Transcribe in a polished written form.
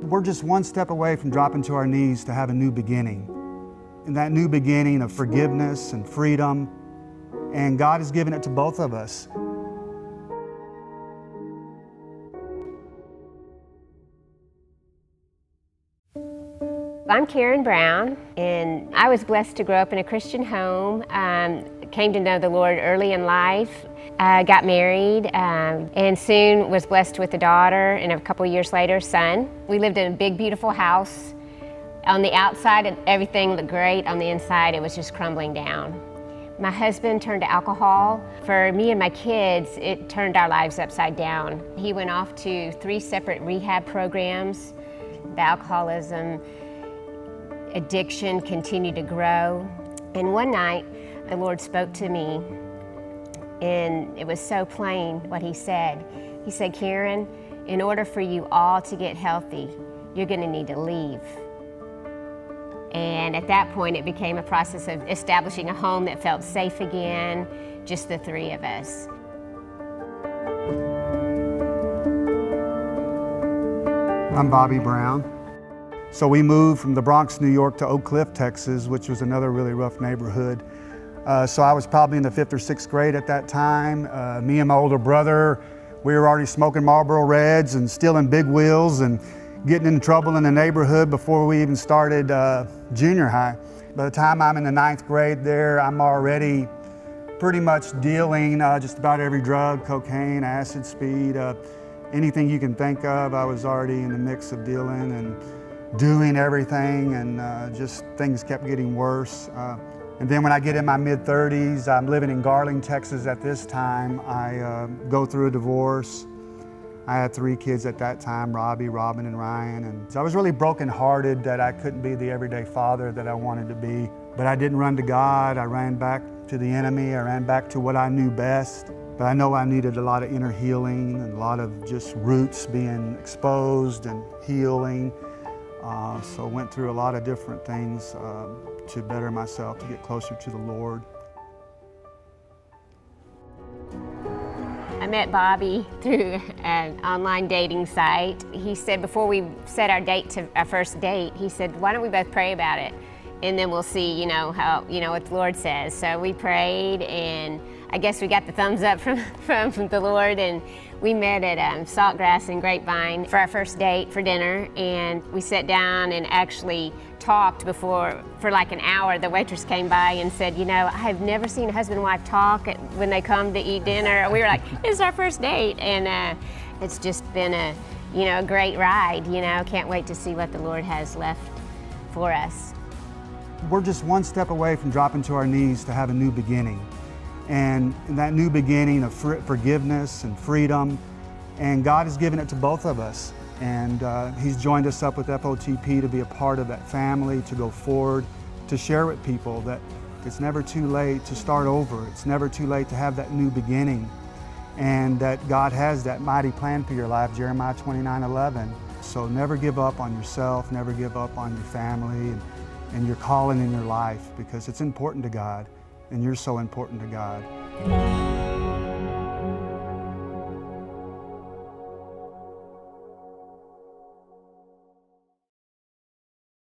We're just one step away from dropping to our knees to have a new beginning. And that new beginning of forgiveness and freedom, and God has given it to both of us. I'm Karen Brown, and I was blessed to grow up in a Christian home. Came to know the Lord early in life, got married, and soon was blessed with a daughter, and a couple years later, a son. We lived in a big, beautiful house. On the outside, everything looked great. On the inside, it was just crumbling down. My husband turned to alcohol. For me and my kids, it turned our lives upside down. He went off to 3 separate rehab programs. The alcoholism addiction continued to grow. And one night, the Lord spoke to me, and it was so plain what He said. He said, Karen, in order for you all to get healthy, you're going to need to leave. And at that point, it became a process of establishing a home that felt safe again, just the 3 of us. I'm Bobby Brown. So we moved from the Bronx, New York to Oak Cliff, Texas, which was another really rough neighborhood. So I was probably in the 5th or 6th grade at that time. Me and my older brother, we were already smoking Marlboro Reds and stealing big wheels and getting in trouble in the neighborhood before we even started junior high. By the time I'm in the 9th grade there, I'm already pretty much dealing just about every drug, cocaine, acid, speed, anything you can think of. I was already in the mix of dealing and doing everything, and just things kept getting worse. And then when I get in my mid-30s, I'm living in Garland, Texas at this time. I go through a divorce. I had 3 kids at that time, Robbie, Robin, and Ryan. And so I was really brokenhearted that I couldn't be the everyday father that I wanted to be. But I didn't run to God. I ran back to the enemy. I ran back to what I knew best. But I know I needed a lot of inner healing and a lot of just roots being exposed and healing. So I went through a lot of different things to better myself, to get closer to the Lord. I met Bobby through an online dating site. He said before we set our first date, he said, why don't we both pray about it? And then we'll see, how, what the Lord says. So we prayed, and I guess we got the thumbs up from the Lord, and we met at Saltgrass and Grapevine for our first date for dinner, and we sat down and actually talked for like an hour. The waitress came by and said, I've never seen a husband and wife talk when they come to eat dinner. We were like, this is our first date, and it's just been a great ride. Can't wait to see what the Lord has left for us. We're just one step away from dropping to our knees to have a new beginning. And that new beginning of forgiveness and freedom, and God has given it to both of us. And He's joined us up with FOTP to be a part of that family, to go forward, to share with people that it's never too late to start over. It's never too late to have that new beginning, and that God has that mighty plan for your life, Jeremiah 29:11. So never give up on yourself, never give up on your family and your calling in your life, because it's important to God. And you're so important to God.